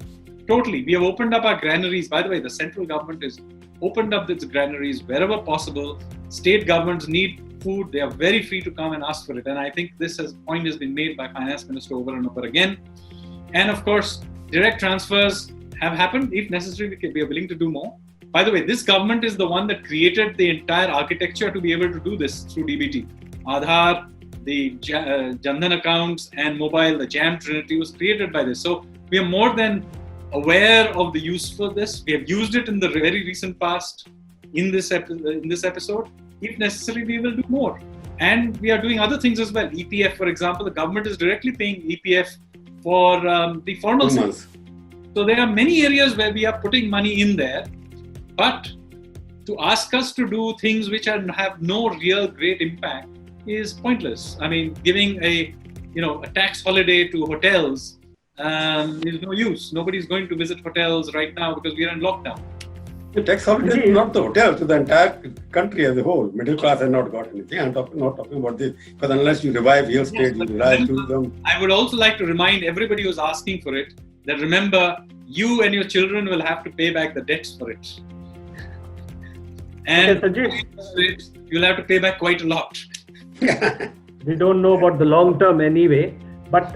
totally. We have opened up our granaries. By the way, the central government has opened up its granaries wherever possible. State governments need food. They are very free to come and ask for it. And I think this point has been made by Finance Minister over and over again. And of course, direct transfers have happened. If necessary, we are willing to do more. By the way, this government is the one that created the entire architecture to be able to do this through DBT. Aadhaar, the Jandan accounts and mobile, the JAM Trinity was created by this. So we are more than aware of the use for this. We have used it in the very recent past in this episode. If necessary, we will do more. And we are doing other things as well. EPF, for example, the government is directly paying EPF for the formal sector. So there are many areas where we are putting money in there. But to ask us to do things which have no real great impact is pointless. I mean, giving a tax holiday to hotels is no use. Nobody's going to visit hotels right now because we are in lockdown. The tax holiday is not the hotel, to the entire country as a whole. Middle class has not got anything. I'm not talking about this, because unless you revive real estate, you revive tourism. I would also like to remind everybody who's asking for it that remember, you and your children will have to pay back the debts for it. And you'll have to pay back quite a lot. We don't know about the long term anyway. But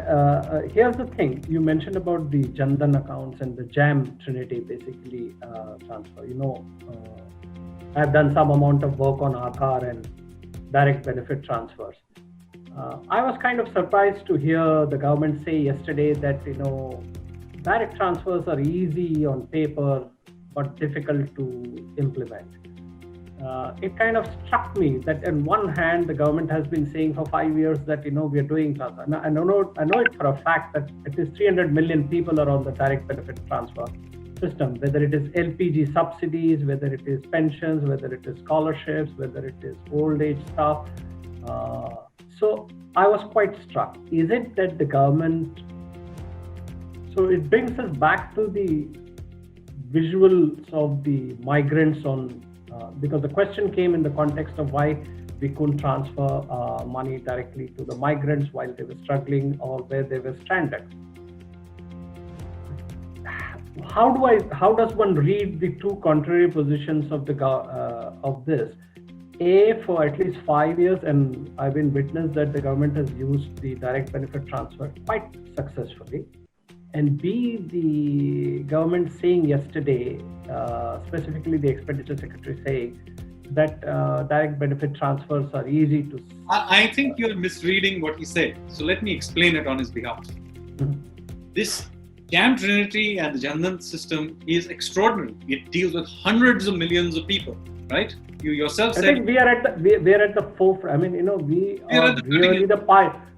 here's the thing. You mentioned about the Jandan accounts and the JAM Trinity basically transfer. I've done some amount of work on Aadhaar and direct benefit transfers. I was kind of surprised to hear the government say yesterday that, direct transfers are easy on paper, but difficult to implement. It kind of struck me that on one hand, the government has been saying for 5 years that, we are doing transfer. And I know it for a fact that at least 300 million people are on the direct benefit transfer system, whether it is LPG subsidies, whether it is pensions, whether it is scholarships, whether it is old age stuff. So I was quite struck. Is it that the government... So it brings us back to the visuals of the migrants on... because the question came in the context of why we couldn't transfer money directly to the migrants while they were struggling or where they were stranded. How does one read the two contrary positions of this? For at least 5 years, and I've been witness that the government has used the direct benefit transfer quite successfully. And B, the government saying yesterday, specifically the expenditure secretary saying that direct benefit transfers are easy to... I think you're misreading what he said. So let me explain it on his behalf. Mm-hmm. This JAM Trinity and the Jandan system is extraordinary. It deals with hundreds of millions of people, right? You yourself said... I think we are at the forefront. I mean, we are really the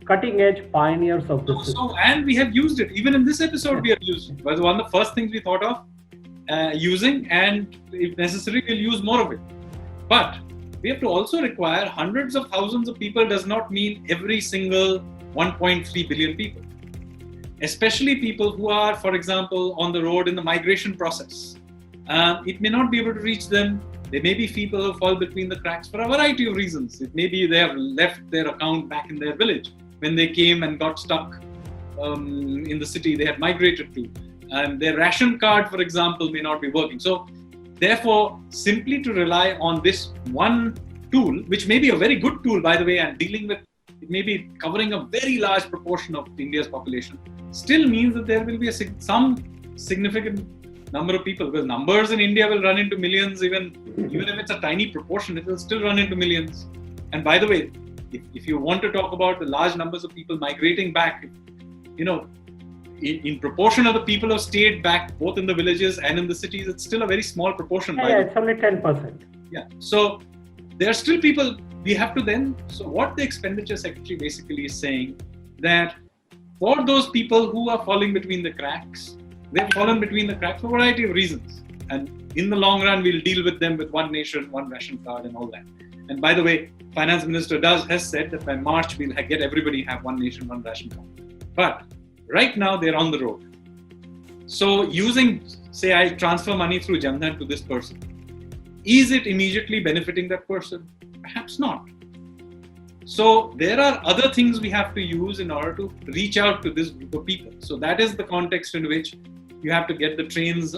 cutting edge pioneers of this system. And we have used it. Even in this episode, we have used it. It was one of the first things we thought of using, and if necessary, we'll use more of it. But we have to also require hundreds of thousands of people does not mean every single 1.3 billion people. Especially people who are, for example, on the road in the migration process. It may not be able to reach them There may be people who fall between the cracks for a variety of reasons. It may be they have left their account back in their village when they came and got stuck in the city they had migrated to. And their ration card, for example, may not be working. So therefore, simply to rely on this one tool, which may be a very good tool, by the way, and dealing with, it may be covering a very large proportion of India's population, still means that there will be some significant number of people, because numbers in India will run into millions, even if it's a tiny proportion, it will still run into millions. And by the way, if you want to talk about the large numbers of people migrating back, in proportion of the people who have stayed back, both in the villages and in the cities, it's still a very small proportion. Yeah, it's only 10%. Yeah. So there are still people we have to then. So what the expenditure secretary basically is saying, that for those people who are falling between the cracks, they've fallen between the cracks for a variety of reasons. And in the long run, we'll deal with them with one nation, one ration card and all that. And by the way, Finance Minister has said that by March, we'll get everybody have one nation, one ration card. But right now, they're on the road. So say I transfer money through Jan Dhan to this person. Is it immediately benefiting that person? Perhaps not. So there are other things we have to use in order to reach out to this group of people. So that is the context in which you have to get the trains.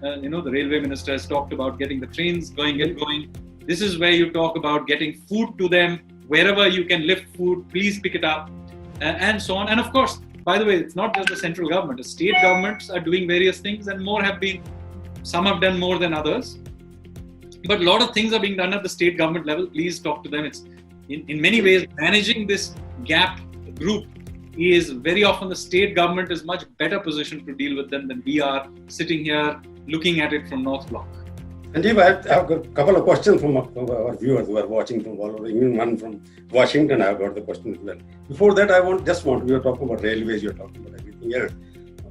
The railway minister has talked about getting the trains going. This is where you talk about getting food to them. Wherever you can lift food, please pick it up, and so on. And of course, by the way, it's not just the central government. The state governments are doing various things, and some have done more than others. But a lot of things are being done at the state government level. Please talk to them. It's in many ways, managing this gap group is very often the state government is much better positioned to deal with them than we are sitting here looking at it from North Block. Sanjeev, I have a couple of questions from our viewers who are watching from all over, even one from Washington. I have got the question as well. Before that, we were talking about railways, you were talking about everything else.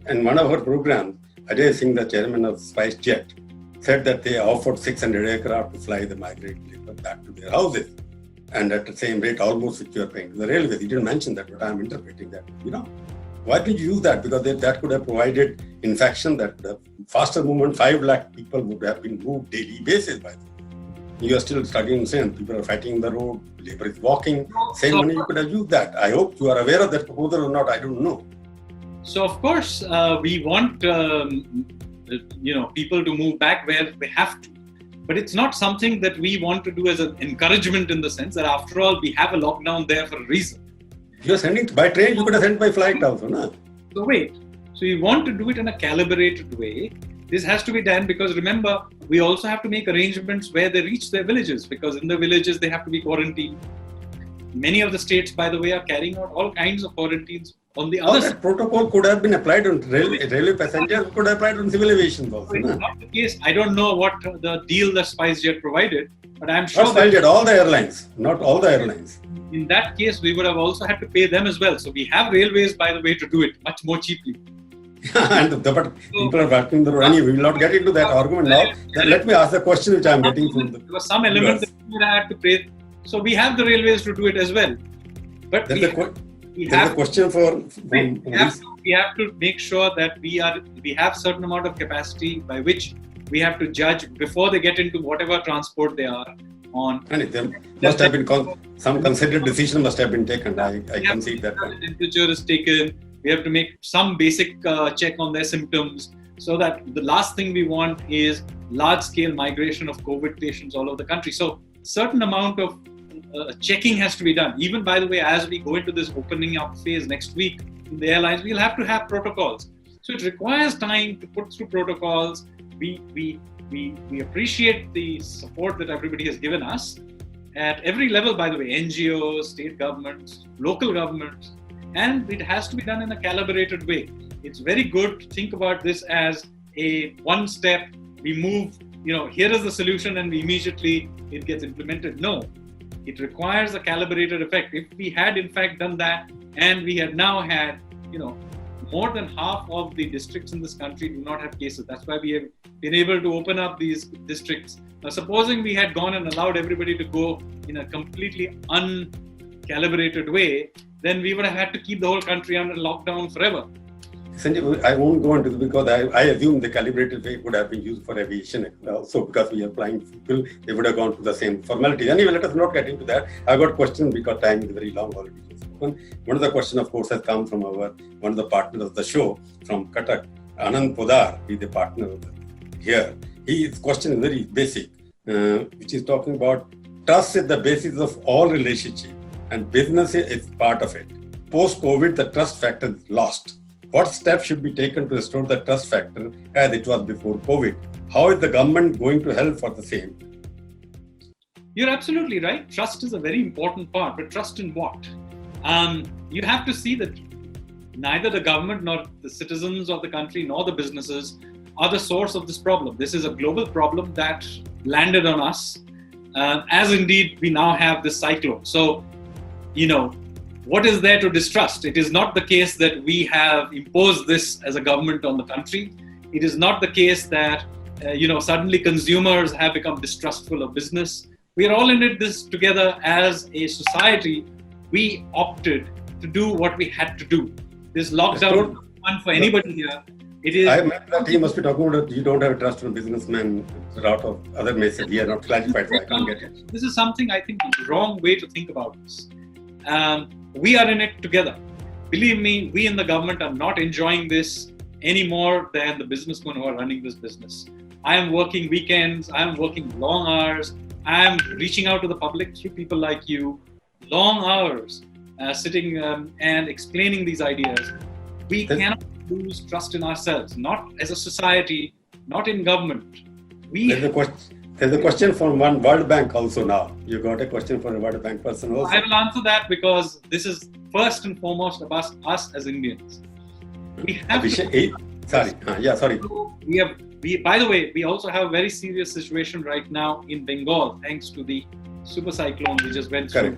And one of our programs, Ajay Singh, the chairman of SpiceJet, said that they offered 600 aircraft to fly the migrant labor back to their houses. And at the same rate, almost which you are paying to the railways. He didn't mention that, but I'm interpreting that. Why did you use that? Because that could have provided infection, that the faster movement, 5 lakh people would have been moved daily basis by them. You are still struggling, saying people are fighting in the road, labor is walking. Same money you could have used that. I hope you are aware of that proposal or not, I don't know. So of course, we want people to move back where they have to. But it's not something that we want to do as an encouragement, in the sense that after all, we have a lockdown there for a reason. You're sending by train, you could have sent by flight also, no? So wait. So you want to do it in a calibrated way. This has to be done because remember, we also have to make arrangements where they reach their villages, because in the villages, they have to be quarantined. Many of the states, by the way, are carrying out all kinds of quarantines on the other side. Protocol could have been applied on railway passengers, could have applied on civil aviation also. So it's not the case. I don't know what the deal that SpiceJet provided, but I'm sure not SpiceJet, all the airlines, not all the airlines. In that case, we would have also had to pay them as well. So we have railways, by the way, to do it much more cheaply. But people are working the road. Anyway, we will not get into that argument now. Let me ask the question which I am getting from the... There was some element that we had to pay. So we have the railways to do it as well. But we have to make sure that we have certain amount of capacity by which we have to judge before they get into whatever transport they are on. And there must have been some considered decision must have been taken. I can see that. The temperature is taken. We have to make some basic check on their symptoms, so that the last thing we want is large-scale migration of COVID patients all over the country. So certain amount of checking has to be done. Even, by the way, as we go into this opening up phase next week in the airlines, we'll have to have protocols. So it requires time to put through protocols. We appreciate the support that everybody has given us at every level, by the way, NGOs, state governments, local governments, and it has to be done in a calibrated way. It's very good to think about this as a one step. We move, here is the solution and immediately it gets implemented. No, it requires a calibrated effect. If we had in fact done that, and we had now had, more than half of the districts in this country do not have cases. That's why we have been able to open up these districts. Now, supposing we had gone and allowed everybody to go in a completely uncalibrated way, then we would have had to keep the whole country under lockdown forever. Sanjeev, I won't go into it because I assume the calibrated way would have been used for aviation also, because we are flying people, they would have gone to the same formalities. Anyway, let us not get into that. I've got questions because time is very long already. One of the questions, of course, has come from one of the partners of the show from Cuttack, Anand Podar. He's the partner here. His question is very basic, which is talking about trust is the basis of all relationships and business is part of it. Post-COVID, the trust factor is lost. What steps should be taken to restore the trust factor as it was before COVID? How is the government going to help for the same? You're absolutely right. Trust is a very important part, but trust in what? You have to see that neither the government nor the citizens of the country nor the businesses are the source of this problem. This is a global problem that landed on us, as indeed we now have this cyclone. So, what is there to distrust? It is not the case that we have imposed this as a government on the country. It is not the case that, suddenly consumers have become distrustful of business. We are all in this together as a society. We opted to do what we had to do. This lockdown is not fun for anybody here. It is. I meant that he must be talking about you don't have trust in businessmen out of other messages. We are not clarified, so I can't get it. This is something I think is the wrong way to think about this. We are in it together. Believe me, we in the government are not enjoying this any more than the businessmen who are running this business. I am working weekends. I am working long hours. I am reaching out to the public through people like you. Long hours sitting and explaining these ideas. We cannot lose trust in ourselves, not as a society, not in government. There's a question from one World Bank also now. You got a question for a World Bank person also? I will answer that because this is first and foremost about us as Indians. We have sorry. By the way, we also have a very serious situation right now in Bengal, thanks to the super cyclone we just went through.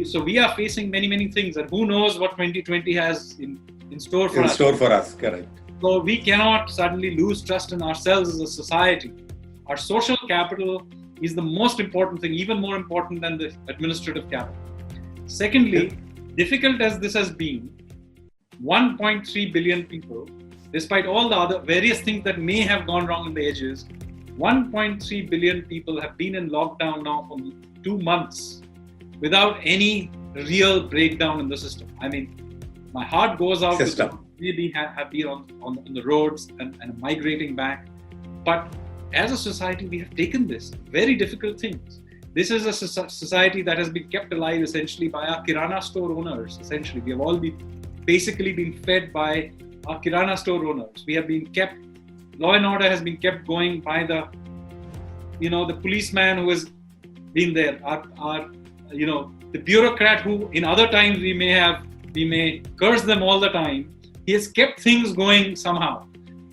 So we are facing many, many things, and who knows what 2020 has in store for us. In store for us, correct. So we cannot suddenly lose trust in ourselves as a society. Our social capital is the most important thing, even more important than the administrative capital. Secondly, difficult as this has been, 1.3 billion people, despite all the other various things that may have gone wrong in the edges, 1.3 billion people have been in lockdown now for 2 months without any real breakdown in the system. I mean, my heart goes out to them. Maybe have been on the roads and migrating back. But as a society, we have taken this very difficult things. This is a society that has been kept alive essentially by our Kirana store owners. Essentially, we have all basically been fed by our Kirana store owners. We have been kept, law and order has been kept going by the policeman who has been there. The bureaucrat who in other times we may curse them all the time. He has kept things going somehow.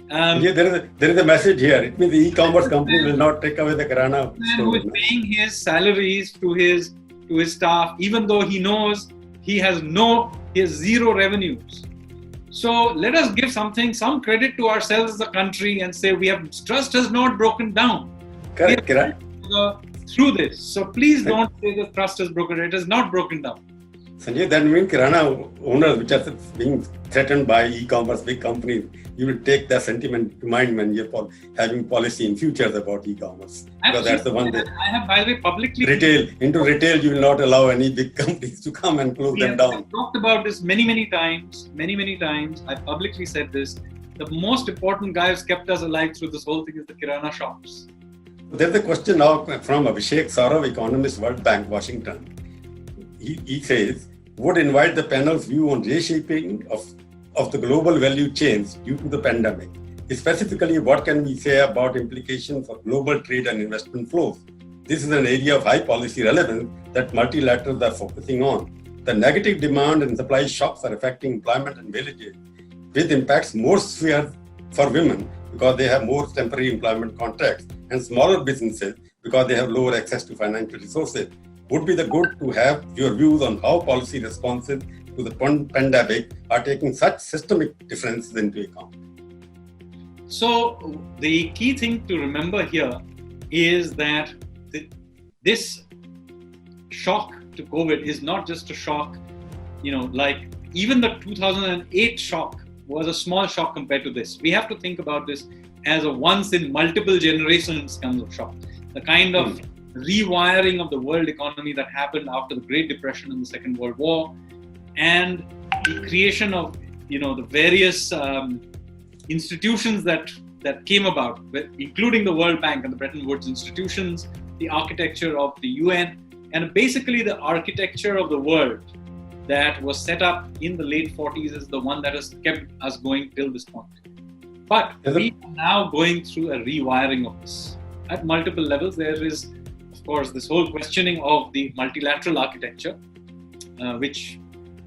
There is a message here. It means the e-commerce company will not take away the Kirana store. Who is paying his salaries to his staff, even though he knows he has zero revenues. So let us give some credit to ourselves as a country and say trust has not broken down. Correct. Through this. So please don't say the trust has broken. It has not broken down. Sanjay, that means Kirana owners which are being threatened by e-commerce big companies, you will take that sentiment to mind when you're having policy in future about e-commerce. Because that's the one that I have, by the way, publicly into retail, you will not allow any big companies to come and close them down. I've talked about this many times. I publicly said this. The most important guy who's kept us alive through this whole thing is the Kirana shops. There's a question now from Abhishek Saurav, economist, World Bank, Washington. He says, would invite the panel's view on reshaping of the global value chains due to the pandemic. Specifically, what can we say about implications for global trade and investment flows? This is an area of high policy relevance that multilaterals are focusing on. The negative demand and supply shocks are affecting employment and wages, with impacts more severe for women because they have more temporary employment contracts, and smaller businesses because they have lower access to financial resources. Would be the good to have your views on how policy responses to the pandemic are taking such systemic differences into account. So the key thing to remember here is that this shock to COVID is not just a shock, like even the 2008 shock was a small shock compared to this. We have to think about this as a once in multiple generations kind of shock. The kind of rewiring of the world economy that happened after the Great Depression and the Second World War, and the creation of the various institutions that came about, including the World Bank and the Bretton Woods institutions, the architecture of the UN, and basically the architecture of the world that was set up in the late 40s is the one that has kept us going till this point. But we are now going through a rewiring of this at multiple levels. There is, of course, this whole questioning of the multilateral architecture, which,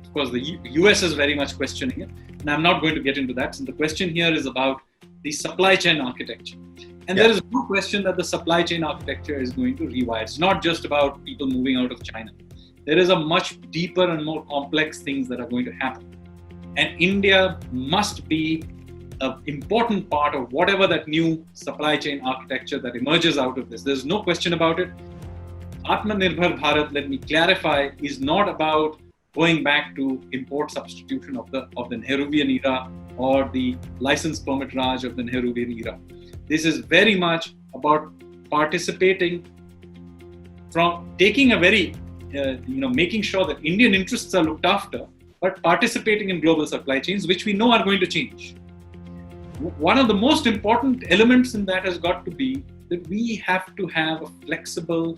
of course, the US is very much questioning it. And I'm not going to get into that. So the question here is about the supply chain architecture. And there is no question that the supply chain architecture is going to rewire. It's not just about people moving out of China. There is a much deeper and more complex things that are going to happen. And India must be an important part of whatever that new supply chain architecture that emerges out of this. There's no question about it. Atmanirbhar Bharat, let me clarify, is not about going back to import substitution of the Nehruvian era or the license permit Raj of the Nehruvian era. This is very much about participating from taking a very, making sure that Indian interests are looked after, but participating in global supply chains, which we know are going to change. One of the most important elements in that has got to be that we have to have a flexible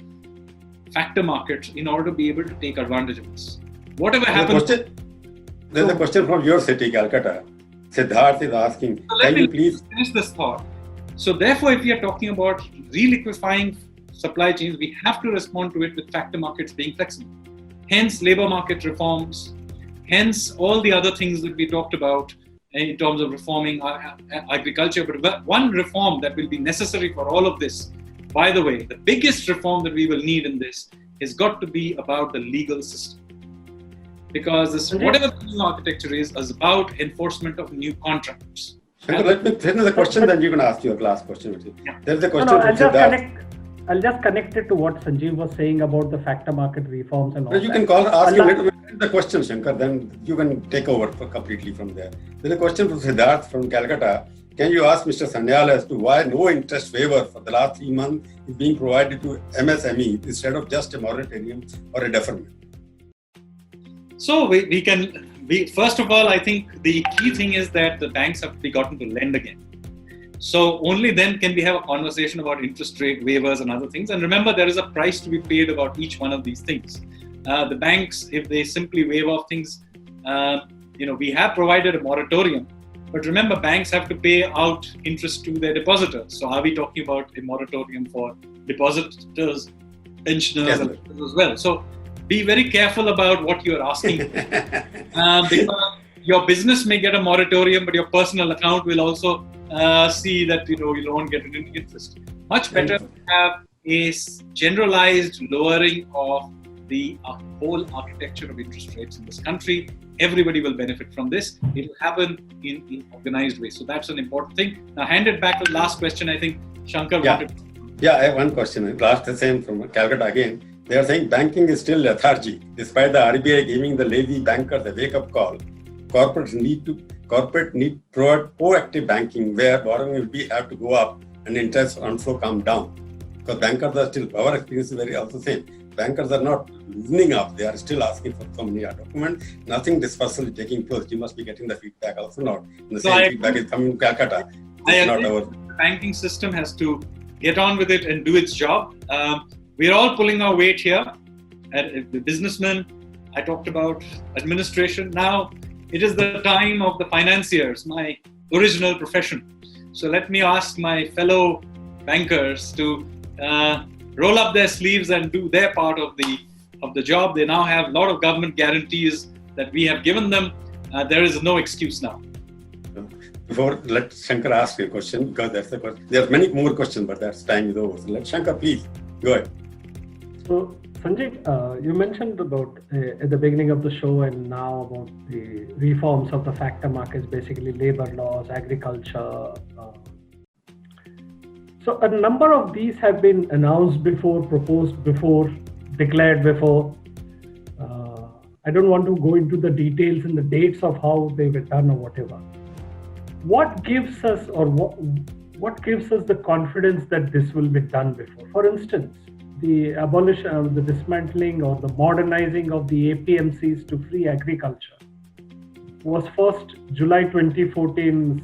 factor market in order to be able to take advantage of this. Whatever happens. There's a question from your city, Calcutta. Siddharth is asking, can you please finish this thought? So therefore, if we are talking about reliquefying supply chains, we have to respond to it with factor markets being flexible. Hence, labor market reforms, hence all the other things that we talked about in terms of reforming agriculture. But one reform that will be necessary for all of this, by the way, the biggest reform that we will need in this has got to be about the legal system. Because this, whatever the new architecture is about enforcement of new contracts. Let me finish the question, then you can ask your last question. Yeah. There's a question from Siddharth. I'll just connect it to what Sanjeev was saying about the factor market reforms and all You that. can ask him the question, Shankar, then you can take over completely from there. There's a question from Siddharth from Calcutta. Can you ask Mr. Sanyal as to why no interest waiver for the last 3 months is being provided to MSME instead of just a moratorium or a deferment? So first of all, I think the key thing is that the banks have to be gotten to lend again. So only then can we have a conversation about interest rate waivers and other things. And remember, there is a price to be paid about each one of these things. The banks, if they simply waive off things, we have provided a moratorium. But remember, banks have to pay out interest to their depositors. So are we talking about a moratorium for depositors, pensioners, as well? So be very careful about what you are asking. Because your business may get a moratorium, but your personal account will also see that you won't get any interest. Much better to have a generalized lowering of the whole architecture of interest rates in this country. Everybody will benefit from this. It will happen in organized ways. So that's an important thing. Now hand it back to the last question. I think Shankar wanted. Yeah, I have one question. Last the same from Calcutta again. They are saying banking is still lethargy, despite the RBI giving the lazy bankers a wake-up call. Corporates need proactive banking where borrowing will have to go up and interest inflow come down. Because bankers are still, our experience is very also same. Bankers are not loosening up. They are still asking for so many documents. Nothing dispersal is taking place. You must be getting the feedback also not. And the same feedback is coming from Calcutta. The banking system has to get on with it and do its job. We're all pulling our weight here. The businessmen, I talked about administration. Now, it is the time of the financiers, my original profession. So let me ask my fellow bankers to roll up their sleeves and do their part of the job. They now have a lot of government guarantees that we have given them. There is no excuse now. Before, let Shankar ask you a question, because that's the question. There are many more questions, but that's time is over. So let Shankar, please, go ahead. So, Sanjeev, you mentioned about at the beginning of the show and now about the reforms of the factor markets, basically labor laws, agriculture. So a number of these have been announced before, proposed before, declared before. I don't want to go into the details and the dates of how they were done or whatever. what gives us what gives us the confidence that this will be done before? For instance, the abolition, the dismantling or the modernizing of the APMCs to free agriculture was first July 2014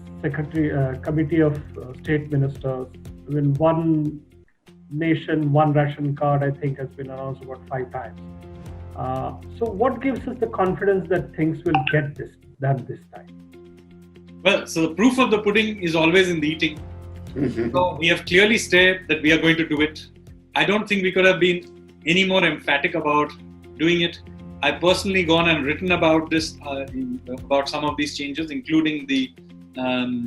Committee of State Ministers, when one nation, one ration card, I think, has been announced about 5 times. So what gives us the confidence that things will get done this time? Well, so the proof of the pudding is always in the eating. So we have clearly said that we are going to do it. I don't think we could have been any more emphatic about doing it. I've personally gone and written about this, about some of these changes, including the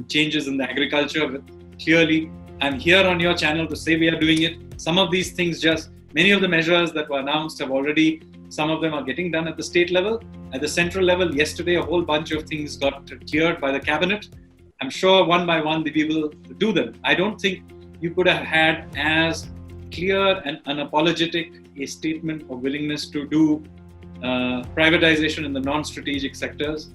changes in the agriculture. Clearly, I'm here on your channel to say we are doing it. Some of these things, many of the measures that were announced have already, some of them are getting done at the state level. At the central level, yesterday, a whole bunch of things got cleared by the cabinet. I'm sure one by one, we will do them. I don't think you could have had as clear and unapologetic a statement of willingness to do privatization in the non-strategic sectors.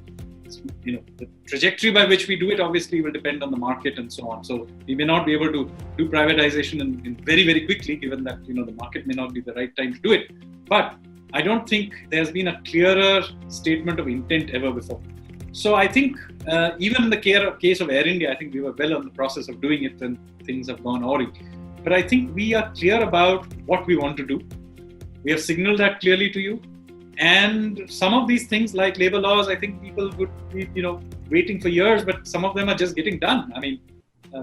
The trajectory by which we do it obviously will depend on the market and so on. So we may not be able to do privatization in very, very quickly, given that the market may not be the right time to do it. But I don't think there's been a clearer statement of intent ever before. So I think even in the case of Air India, I think we were well on the process of doing it and things have gone awry. But I think we are clear about what we want to do. We have signaled that clearly to you. And some of these things like labor laws, I think people would be, waiting for years, but some of them are just getting done. I mean,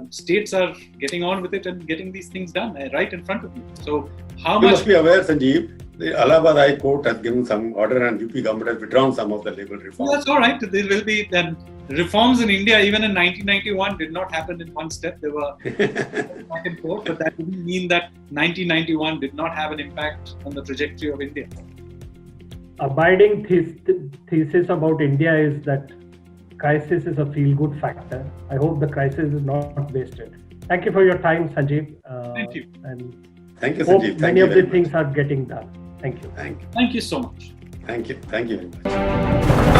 states are getting on with it and getting these things done right in front of you. So how much... You must be aware, Sanjeev, the Allahabad High Court has given some order and UP government has withdrawn some of the labor reforms. Well, that's all right. There will be then reforms in India, even in 1991, did not happen in one step. They were back and forth, but that didn't mean that 1991 did not have an impact on the trajectory of India. Abiding thesis about India is that crisis is a feel-good factor. I hope the crisis is not wasted. Thank you for your time, Sanjeev. Thank you. And thank you, hope Sanjeev. many of the things are getting done. Thank you. Thank you so much. Thank you very much.